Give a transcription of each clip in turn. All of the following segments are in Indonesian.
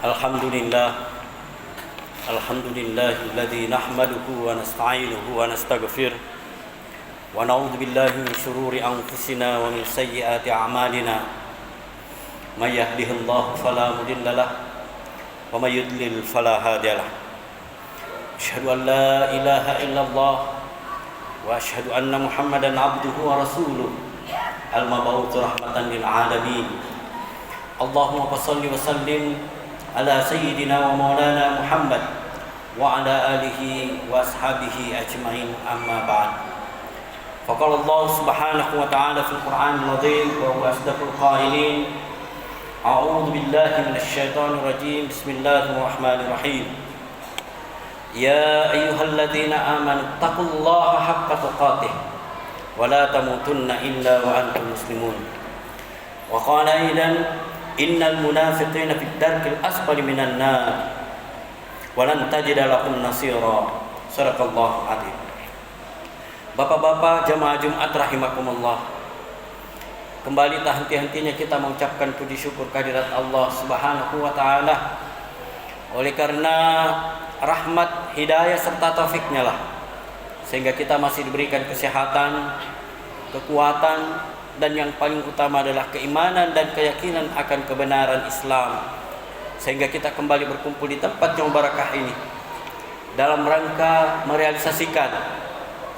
Alhamdulillah alladzi nahmaduhu wa nasta'inuhu wa nastaghfiruh wa na'udzu billahi min shururi anfusina wa min sayyiati a'malina may yahdihillahu fala mudilla lahu wa may yudlil fala hadiya lahu asyhadu an la ilaha illallah wa asyhadu anna muhammadan abduhu wa rasuluh al-mab'uts rahmatan lil alamin Allahumma shalli wa sallim ala sayyidina wa maulana Muhammad wa ala alihi wa ashabihi ajma'in amma ba'd. Faqala Allah subhanahu wa ta'ala fil Qur'anil azim wa huwa asdaqul qailin. A'udzu billahi minasy syaithanir rajim. Bismillahirrahmanirrahim. Ya ayyuhalladzina amanu taqullaha haqqa tuqatih wa la tamutunna illa wa antum muslimun. Wa qala aidan innal munafiqina fid darkil asfali minan nar wa lan tajida lahum nasira. Shadaqallahu adzim. Bapak-bapak jamaah Jumat rahimakumullah, kembali tak henti-hentinya kita mengucapkan puji syukur kehadirat Allah Subhanahu wa taala. Oleh karena rahmat, hidayah serta taufiknya lah sehingga kita masih diberikan kesehatan, kekuatan, dan yang paling utama adalah keimanan dan keyakinan akan kebenaran Islam, sehingga kita kembali berkumpul di tempat yang barakah ini dalam rangka merealisasikan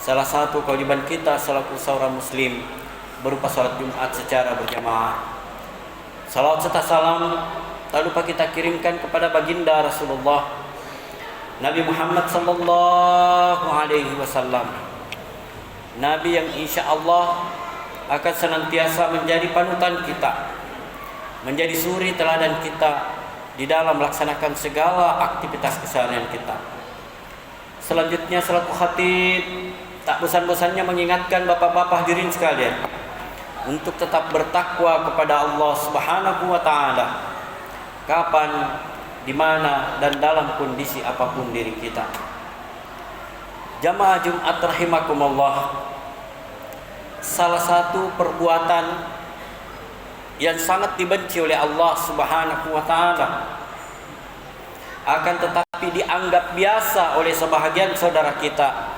salah satu kewajiban kita selaku seorang muslim berupa salat Jumat secara berjamaah. Salawat serta salam tak lupa kita kirimkan kepada baginda Rasulullah Nabi Muhammad sallallahu alaihi wasallam, Nabi yang insya Allah akan senantiasa menjadi panutan kita, menjadi suri teladan kita di dalam melaksanakan segala aktivitas keseharian kita. Selanjutnya selaku khatib tak bosan-bosannya mengingatkan bapak-bapak hadirin sekalian untuk tetap bertakwa kepada Allah Subhanahu wa taala kapan, di mana, dan dalam kondisi apapun diri kita. Jamaah Jumat rahimakumullah, salah satu perbuatan yang sangat dibenci oleh Allah Subhanahu wa taala akan tetapi dianggap biasa oleh sebahagian saudara kita,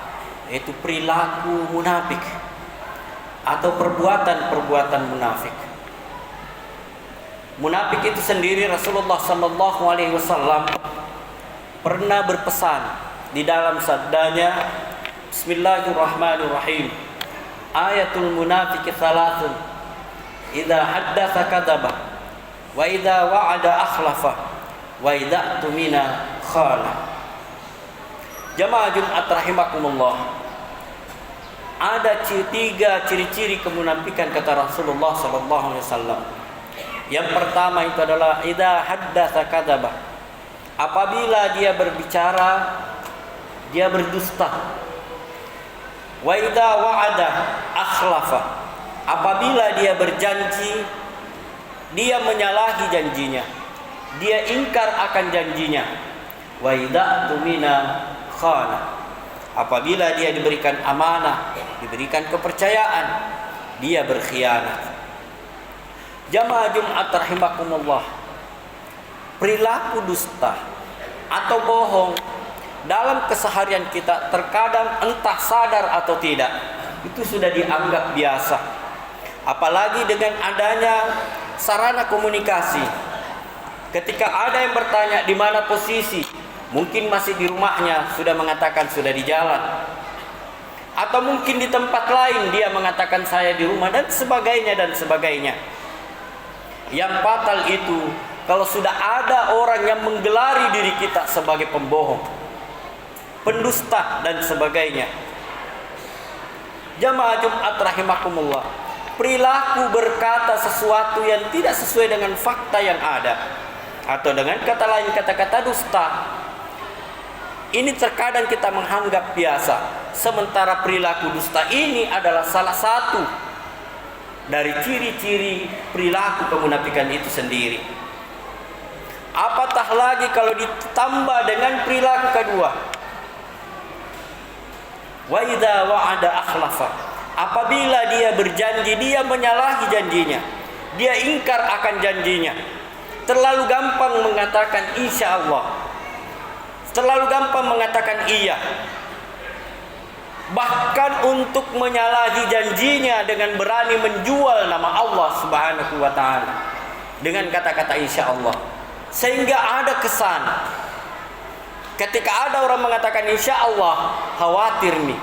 yaitu perilaku munafik atau perbuatan-perbuatan munafik. Munafik itu sendiri Rasulullah sallallahu alaihi wasallam pernah berpesan di dalam sabdanya, Bismillahirrahmanirrahim. Ayatul munafiqi thalathun, idza haddatsa kadzaba wa idza wa'ada akhlafa wa idza tumina khana. Jamaah Jumat rahimakumullah, ada tiga ciri-ciri kemunafikan kata Rasulullah sallallahu alaihi wasallam. Yang pertama itu adalah idza haddatsa kadzaba, apabila dia berbicara dia berdusta. Wa idza wa'ada akhlafa, apabila dia berjanji dia menyalahi janjinya, dia ingkar akan janjinya. Wa idza tumina khana, apabila dia diberikan amanah, diberikan kepercayaan, dia berkhianat. Jamaah Jumat rahimakumullah, perilaku dusta atau bohong dalam keseharian kita terkadang entah sadar atau tidak itu sudah dianggap biasa. Apalagi dengan adanya sarana komunikasi. Ketika ada yang bertanya di mana posisi, mungkin masih di rumahnya, sudah mengatakan sudah di jalan. Atau mungkin di tempat lain dia mengatakan saya di rumah, dan sebagainya dan sebagainya. Yang fatal itu kalau sudah ada orang yang menggelari diri kita sebagai pembohong, pendusta dan sebagainya. Jamaah Jumat rahimakumullah, perilaku berkata sesuatu yang tidak sesuai dengan fakta yang ada, atau dengan kata lain kata-kata dusta, ini terkadang kita menganggap biasa. Sementara perilaku dusta ini adalah salah satu dari ciri-ciri perilaku kemunafikan itu sendiri. Apatah lagi kalau ditambah dengan perilaku kedua, wa idza wa'ada akhlafa, apabila dia berjanji dia menyalahi janjinya, dia ingkar akan janjinya. terlalu gampang mengatakan insya Allah, terlalu gampang mengatakan iya. Bahkan untuk menyalahi janjinya dengan berani menjual nama Allah Subhanahu wa taala dengan kata-kata insya Allah. Sehingga ada kesan ketika ada orang mengatakan insya Allah, khawatir nih.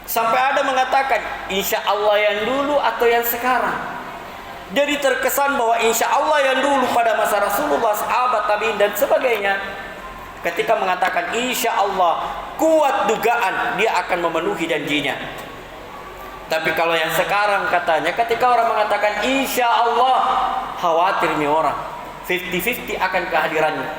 Sampai ada mengatakan insya Allah yang dulu atau yang sekarang. Jadi terkesan bahwa insya Allah yang dulu pada masa Rasulullah, sahabat, tabi'in dan sebagainya, ketika mengatakan insya Allah, kuat dugaan dia akan memenuhi janjinya. Tapi kalau yang sekarang katanya, ketika orang mengatakan insya Allah, khawatir nih orang, 50-50 akan kehadirannya.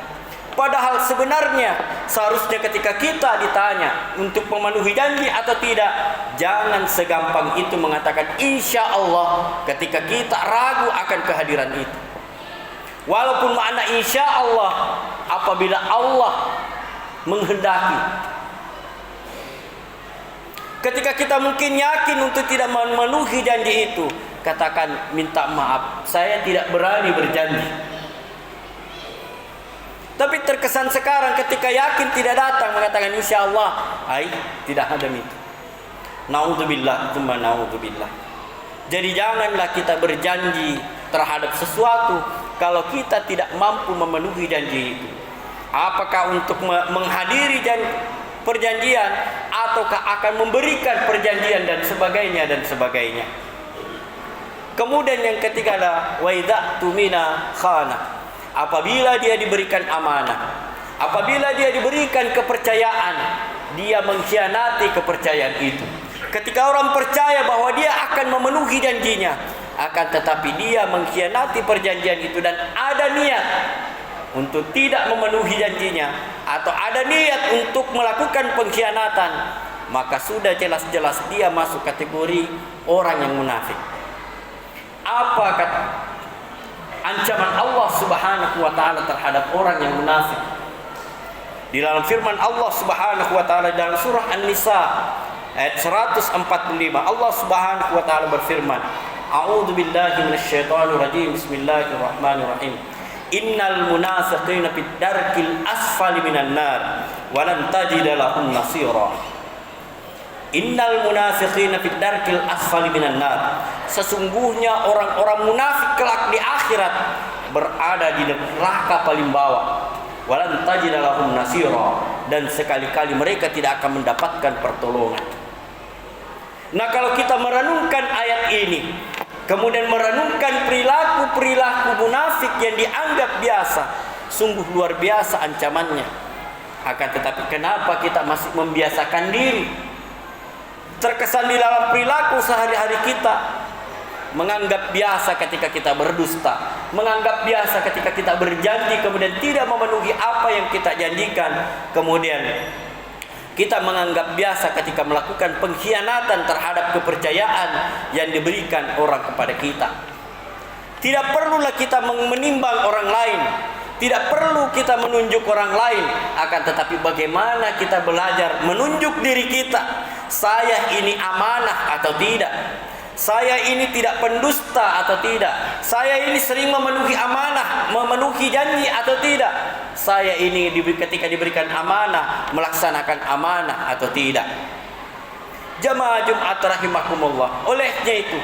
Padahal sebenarnya seharusnya ketika kita ditanya untuk memenuhi janji atau tidak, jangan segampang itu mengatakan insya Allah ketika kita ragu akan kehadiran itu. Walaupun makna insya Allah apabila Allah menghendaki. Ketika kita mungkin yakin untuk tidak memenuhi janji itu, katakan minta maaf, saya tidak berani berjanji. Tapi terkesan sekarang ketika yakin tidak datang mengatakan insya Allah, tidak ada itu. Naudzubillah, tsumma naudzubillah. Jadi janganlah kita berjanji terhadap sesuatu kalau kita tidak mampu memenuhi janji itu. Apakah untuk menghadiri perjanjian ataukah akan memberikan perjanjian dan sebagainya. Kemudian yang ketiga adalah wa idza tumina khana. Apabila dia diberikan amanah, apabila dia diberikan kepercayaan, dia mengkhianati kepercayaan itu. Ketika orang percaya bahwa dia akan memenuhi janjinya, akan tetapi dia mengkhianati perjanjian itu dan ada niat untuk tidak memenuhi janjinya atau ada niat untuk melakukan pengkhianatan, maka sudah jelas-jelas dia masuk kategori orang yang munafik. Apa kata ancaman Allah Subhanahu wa taala terhadap orang yang munafik? Di dalam firman Allah Subhanahu wa taala dalam surah An-Nisa ayat 145, Allah Subhanahu wa taala berfirman, A'udzu billahi minasyaitonir rajim. Bismillahirrahmanirrahim. Innal munafiqina fid darkil asfali minan nar wa lan tajida lahum nasira. Innal munafiqina fid darkil asfali minan nar. Sesungguhnya orang-orang munafik kelak di akhirat berada di neraka paling bawah. Walan tajida lahum nasira, dan sekali-kali mereka tidak akan mendapatkan pertolongan. Nah, kalau kita merenungkan ayat ini, kemudian merenungkan perilaku munafik yang dianggap biasa, sungguh luar biasa ancamannya. Akan tetapi kenapa kita masih membiasakan diri? Terkesan di dalam perilaku sehari-hari kita menganggap biasa ketika kita berdusta, menganggap biasa ketika kita berjanji kemudian tidak memenuhi apa yang kita janjikan, kemudian kita menganggap biasa ketika melakukan pengkhianatan terhadap kepercayaan yang diberikan orang kepada kita. Tidak perlulah kita menimbang orang lain, tidak perlu kita menunjuk orang lain, akan tetapi bagaimana kita belajar menunjuk diri kita. Saya ini amanah atau tidak? Saya ini tidak pendusta atau tidak? Saya ini sering memenuhi amanah, memenuhi janji atau tidak? Saya ini ketika diberikan amanah, melaksanakan amanah atau tidak? Jamaah Jumat rahimakumullah. Olehnya itu,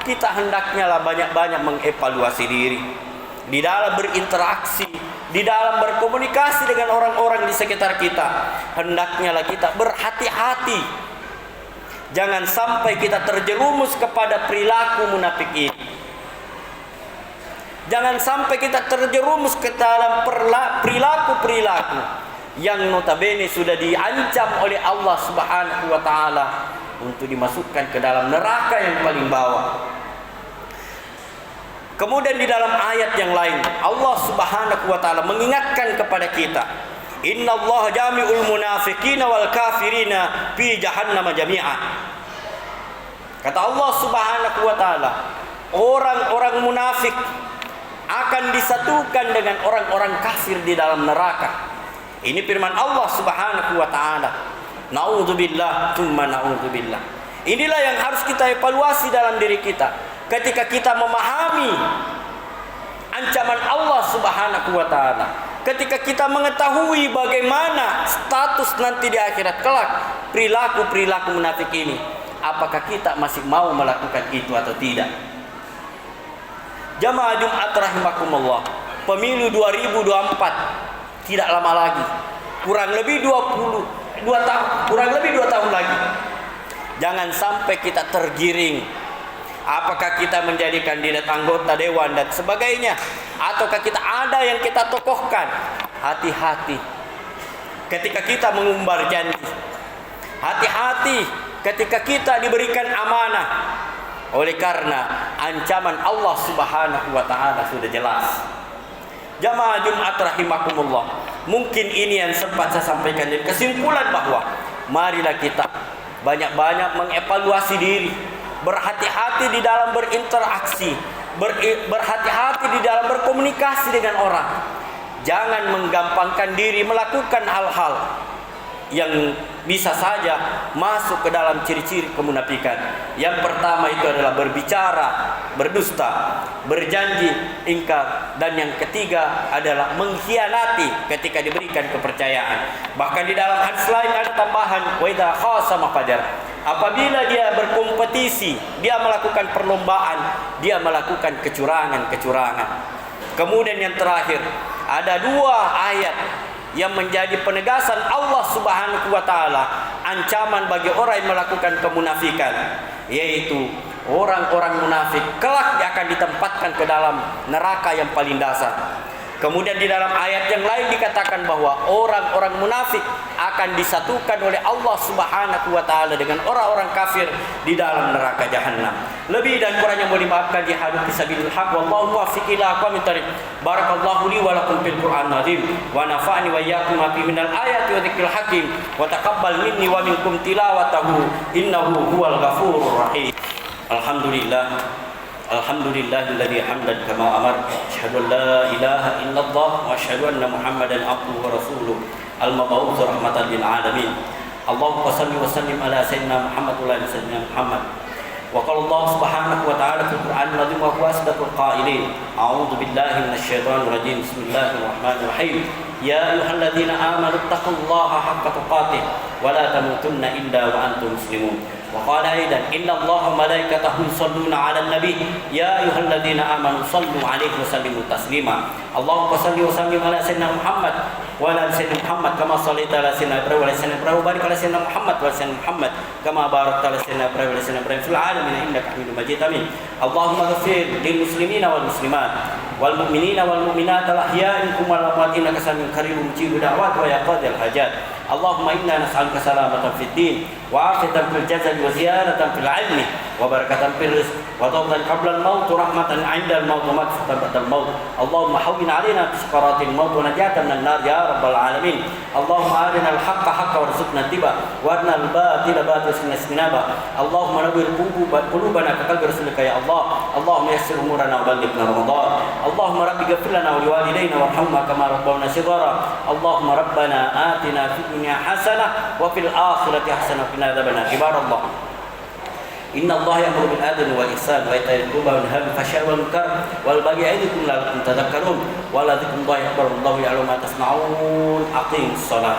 kita hendaknya lah banyak-banyak mengevaluasi diri di dalam berinteraksi, di dalam berkomunikasi dengan orang-orang di sekitar kita. Hendaknya lah kita berhati-hati. Jangan sampai kita terjerumus kepada perilaku munafik ini. Jangan sampai kita terjerumus ke dalam perilaku-perilaku yang notabene sudah diancam oleh Allah Subhanahu wa taala untuk dimasukkan ke dalam neraka yang paling bawah. Kemudian di dalam ayat yang lain, Allah Subhanahu wa taala mengingatkan kepada kita, Innallaha jami'ul munafiqina wal kafirina fi jahannam jami'a. Kata Allah Subhanahu wa taala, orang-orang munafik akan disatukan dengan orang-orang kafir di dalam neraka. Ini firman Allah Subhanahu wa taala. Naudzubillah, tsumma naudzubillah. Inilah yang harus kita evaluasi dalam diri kita. Ketika kita memahami ancaman Allah Subhanahu wa taala. Ketika kita mengetahui bagaimana status nanti di akhirat kelak perilaku-perilaku munafik ini, apakah kita masih mau melakukan itu atau tidak? Jamaah Jumat rahimakumullah, pemilu 2024 tidak lama lagi. Kurang lebih 2 tahun lagi. Jangan sampai kita tergiring. Apakah kita menjadi kandidat anggota dewan dan sebagainya, ataukah kita ada yang kita tokohkan? Hati-hati ketika kita mengumbar janji. Hati-hati ketika kita diberikan amanah. Oleh karena ancaman Allah Subhanahu wa taala sudah jelas. Jamaah Jumat rahimakumullah, mungkin ini yang sempat saya sampaikan, jadi kesimpulan bahwa marilah kita banyak-banyak mengevaluasi diri, berhati-hati di dalam berinteraksi, berhati-hati di dalam berkomunikasi dengan orang. Jangan menggampangkan diri melakukan hal-hal yang bisa saja masuk ke dalam ciri-ciri kemunafikan. Yang pertama itu adalah berbicara, berdusta, berjanji, ingkar, dan yang ketiga adalah mengkhianati ketika diberikan kepercayaan. Bahkan di dalam hadis lain ada tambahan, wa idza khasama fajar. Apabila dia berkompetisi, dia melakukan perlombaan, dia melakukan kecurangan-kecurangan. Kemudian yang terakhir, ada 2 ayat yang menjadi penegasan Allah Subhanahu wa taala ancaman bagi orang yang melakukan kemunafikan, yaitu orang-orang munafik kelak akan ditempatkan ke dalam neraka yang paling dasar. Kemudian di dalam ayat yang lain dikatakan bahwa orang-orang munafik akan disatukan oleh Allah Subhanahu wa taala dengan orang-orang kafir di dalam neraka jahanam. Lebih dan kurang yang boleh dimaafkan di hadits fisabilil haq, wallahu muwaffiq ila aqwamit thariq. Barakallahu li wa lakum fil Qur'an azim wa nafa'ani wa iyyakum fi minal ayati wa dzikril hakim wa taqabbal minni wa minkum tilawatahu innahu huwal ghafurur rahim. Alhamdulillah. Alhamdulillahilladzi hamdan kama amar. Asyhadu an la ilaha illallah wa asyhadu anna Muhammadan abduhu wa rasuluh al-mab'uts rahmatan lil alamin. Allahumma shalli wa sallim ala sayyidina Muhammad wa ala sayyidina Muhammad. Wa qala Allah subhanahu wa ta'ala fil Qur'anil azim wa huwa asdaqul qailin. A'udzu billahi minasyaitonir rajim. Bismillahirrahmanirrahim. Ya ayyuhalladzina amanu taqullaha haqqa tuqatih wa la tamutunna illa wa antum muslimun. وقال أيضا إن الله وملائكته يصلون على النبي يا أيها الذين آمنوا صلوا عليه وسلموا تسليما اللهم صل وسلم على سيدنا محمد وعلى سيدنا محمد كما صليت على سيدنا إبراهيم وعلى سيدنا إبراهيم وبارك على سيدنا محمد وعلى سيدنا محمد كما باركت على سيدنا إبراهيم وعلى سيدنا إبراهيم في العالمين إنك حميد مجيد آمين اللهم اغفر للمسلمين والمسلمات والمؤمنين والمؤمنات الأحياء منكم والأموات إنك سميع قريب مجيب الدعوات ويا قاضي الحاجات اللهم إنا نسألك سلامة في الدين وعافية في الجسد وزيادة في العلم وبركة في الرزق وتوبة قبل الموت ورحمة عند الموت ومغفرة بعد الموت اللهم حول علينا في سكرات الموت ونجاة من النار يا رب العالمين اللهم أرنا الحق حقا وارزقنا اتباعه وأرنا الباطل باطلا وارزقنا اجتنابه اللهم نور قلوبنا كقلب رسولك يا الله اللهم يسر أمورنا وبلغنا رمضان اللهم رب اغفر لنا ولوالدينا وارحمنا كما ربونا صغارا اللهم ربنا آتنا في الدنيا حسنة وفي الآخرة حسنة وقنا عذاب النار عباد الله إن الله يأمر بالعدل والإحسان وإيتاء ذي القربى وينهى عن الفحشاء والمنكر والبغي يعظكم لعلكم تذكرون ولذكر الله أكبر والله يعلم ما تصنعون أقيموا الصلاة